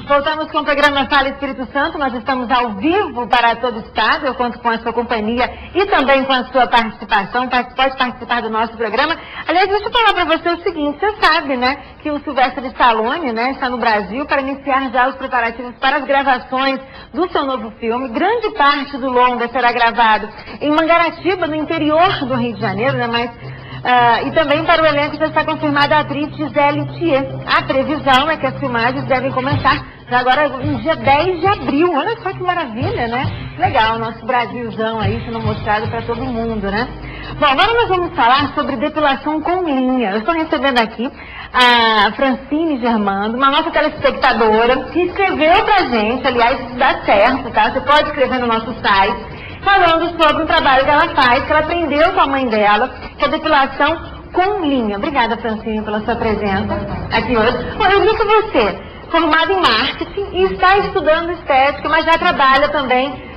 Voltamos com o programa Fala Espírito Santo. Nós estamos ao vivo para todo o estado. Eu conto com a sua companhia e também com a sua participação. Pode participar do nosso programa. Aliás, deixa eu falar para você o seguinte. Você sabe, né, que o Sylvester Stallone, né, está no Brasil para iniciar já os preparativos para as gravações do seu novo filme. Grande parte do longa será gravado em Mangaratiba, no interior do Rio de Janeiro, né, mas... e também para o elenco já está confirmada a atriz Gisele Thier. A previsão é que as filmagens devem começar já agora no dia 10 de abril. Olha só que maravilha, né? Legal, nosso Brasilzão aí sendo mostrado para todo mundo, né? Bom, agora nós vamos falar sobre depilação com linha. Eu estou recebendo aqui a Francine Germando, uma nossa telespectadora, que escreveu pra gente, aliás, isso dá certo, tá? Você pode escrever no nosso site, falando sobre um trabalho que ela faz, que ela aprendeu com a mãe dela, que é depilação com linha. Obrigada, Francine, pela sua presença aqui hoje. Bom, eu vi que você, formada em marketing, e está estudando estética, mas já trabalha também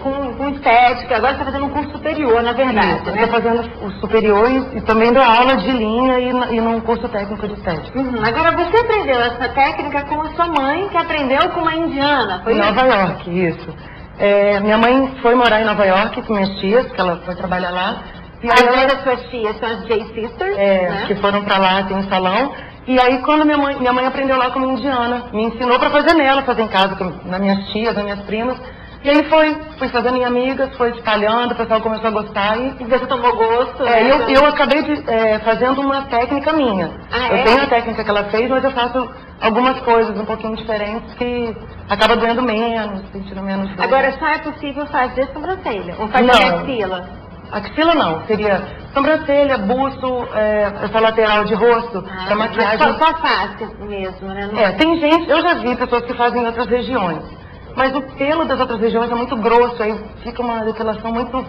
com estética. Agora está fazendo um curso superior, na verdade. Estou fazendo o superior e também dou aula de linha e num curso técnico de estética. Agora, você aprendeu essa técnica com a sua mãe, que aprendeu com uma indiana, foi isso? Em Nova York, isso. Minha mãe foi morar em Nova York com minhas tias, que ela foi trabalhar lá. E aí das suas tias são as J Sisters, né? Que foram pra lá, tem um salão. E aí quando minha mãe aprendeu lá como indiana, me ensinou pra fazer nela, fazer em casa, nas minhas tias, nas minhas primas. E aí fui fazendo em amigas, foi espalhando, o pessoal começou a gostar e você tomou gosto. Eu acabei fazendo uma técnica minha. Eu tenho a técnica que ela fez, mas eu faço algumas coisas um pouquinho diferentes que acaba doendo menos, sentindo menos dor. Agora, só é possível fazer sobrancelha? Ou fazer axila? Axila não, seria sobrancelha, busto, essa lateral de rosto, pra maquiagem. Só face mesmo, né? Tem gente, eu já vi pessoas que fazem em outras regiões, mas o pelo das outras regiões é muito grosso, aí fica uma depilação muito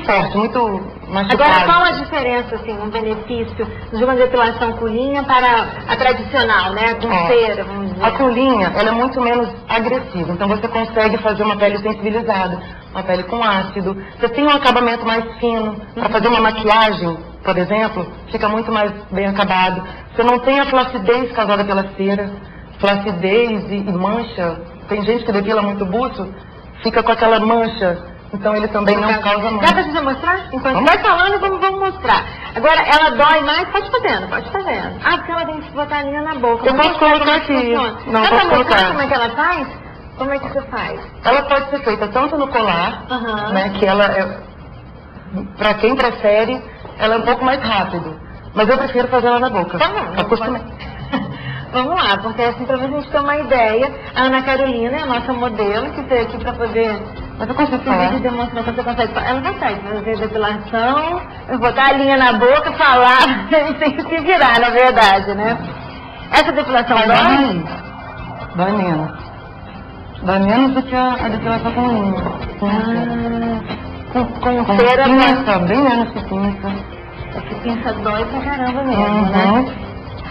forte, muito machucada. Agora, qual a diferença, assim, um benefício de uma depilação com linha para a tradicional, né? Com cera, vamos dizer. A com linha, ela é muito menos agressiva, então você consegue fazer uma pele sensibilizada, uma pele com ácido. Você tem um acabamento mais fino, para fazer uma maquiagem, por exemplo, fica muito mais bem acabado. Você não tem a flacidez causada pela cera, flacidez e mancha. Tem gente que depila muito busto, fica com aquela mancha. Então ele também não causa mancha. Dá pra você mostrar? Enquanto vai falando, vamos mostrar. Agora, ela dói mais? Pode fazendo. Porque ela tem que botar a linha na boca. Eu posso colocar aqui. Não, posso colocar. Como é que ela faz? Como é que você faz? Ela pode ser feita tanto no colar, né, que ela pra quem prefere, ela é um pouco mais rápido. Mas eu prefiro fazer ela na boca. Vamos lá, porque assim, pra a gente ter uma ideia, a Ana Carolina é a nossa modelo, que veio aqui pra poder... Mas eu consigo falar. Demonstrar que você consegue. Ela consegue fazer depilação, botar a linha na boca, falar, tem que se virar, na verdade, né? Essa depilação dói? Dói menos. Dói menos do que a depilação com linha. Com cera, pinça, bem menos que pinça. É que pinça dói pra caramba mesmo, né?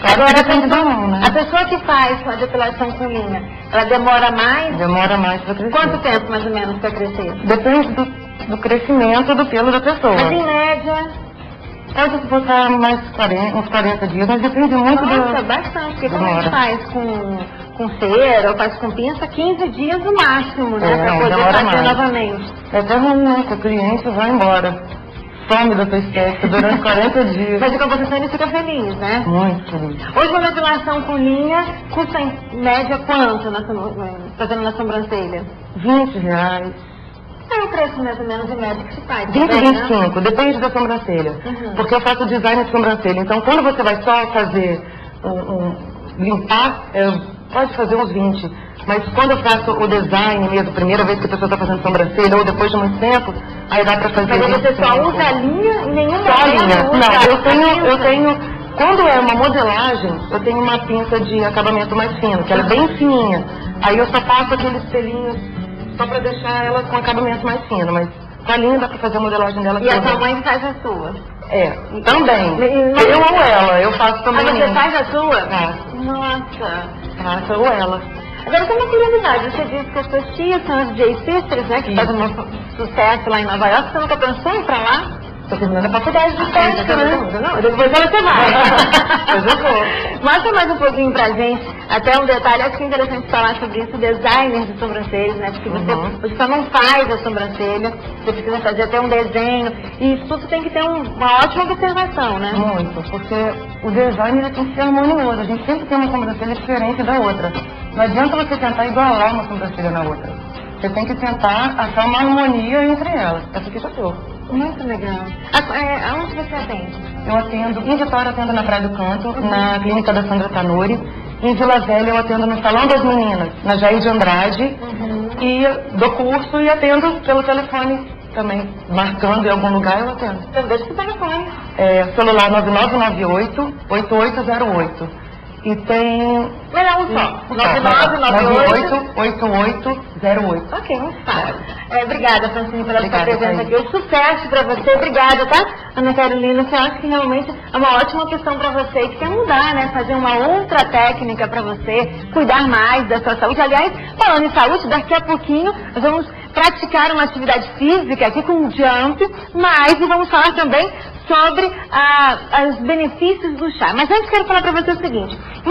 Agora, a pessoa que faz a depilação com linha, ela demora mais? Demora mais para crescer. Quanto tempo, mais ou menos, para crescer? Depende do crescimento do pelo da pessoa. Mas, em média? Pode botar mais uns 40 dias, mas depende muito bastante, porque quando a gente faz com cera ou faz com pinça, 15 dias no máximo, né? Para poder fazer novamente. Até ruim, que o cliente vai embora. Some da sua estética durante 40 dias. Mas de compensação ele fica feliz, né? Muito feliz. Hoje uma depilação com linha custa em média quanto fazendo na sobrancelha? R$20. É o preço mais ou menos de média que se faz. 20, 25, depende da sobrancelha. Porque eu faço design de sobrancelha. Então quando você vai só fazer limpar, pode fazer uns 20. Mas quando eu faço o design mesmo, primeira vez que a pessoa está fazendo sobrancelha, ou depois de muito tempo, aí dá pra fazer. Mas você só usa a linha e nenhuma só a linha? Não, eu tenho, quando é uma modelagem, eu tenho uma pinça de acabamento mais fino, que ela é bem fininha. Aí eu só passo aqueles pelinhos só pra deixar ela com acabamento mais fino, mas com a linha dá pra fazer a modelagem dela. E a sua mãe faz a sua? Também. Eu ou ela, eu faço também. Ah, você faz a sua? Nossa. Faço ou ela. Agora tem uma curiosidade, você disse que as suas tias são as J Sisters, né? Que fazem um sucesso lá em Nova York. Você nunca pensou em ir pra lá? Tô terminando a faculdade de estética, né? Não, depois ela você vai. Depois eu vou. Mostra mais um pouquinho pra gente, até um detalhe, acho que é interessante falar sobre isso, designer de sobrancelhas, né? Porque você só não faz a sobrancelha, você precisa fazer até um desenho, e isso tudo tem que ter uma ótima observação, né? Muito, porque o design ele tem que ser harmonioso, a gente sempre tem uma sobrancelha diferente da outra. Não adianta você tentar igualar uma sobrancelha na outra. Você tem que tentar achar uma harmonia entre elas. Essa aqui sou eu. Muito legal. Aonde você atende? Eu atendo, em Vitória eu atendo na Praia do Canto, na clínica da Sandra Tanuri. Em Vila Velha eu atendo no Salão das Meninas, na Jair de Andrade. E dou curso e atendo pelo telefone também. Marcando em algum lugar eu atendo. Então deixa o telefone. Celular 9998-8808. E tem... Melhor um só. 9998-8808. Ok, muito fácil. Obrigada, Francine, pela sua presença aqui. Sucesso pra você. Obrigada, tá? Ana Carolina, eu acho que realmente é uma ótima opção pra você que quer mudar, né? Fazer uma outra técnica pra você, cuidar mais da sua saúde. Aliás, falando em saúde, daqui a pouquinho nós vamos praticar uma atividade física aqui com um jump, e vamos falar também sobre os benefícios do chá. Mas antes quero falar pra você o seguinte.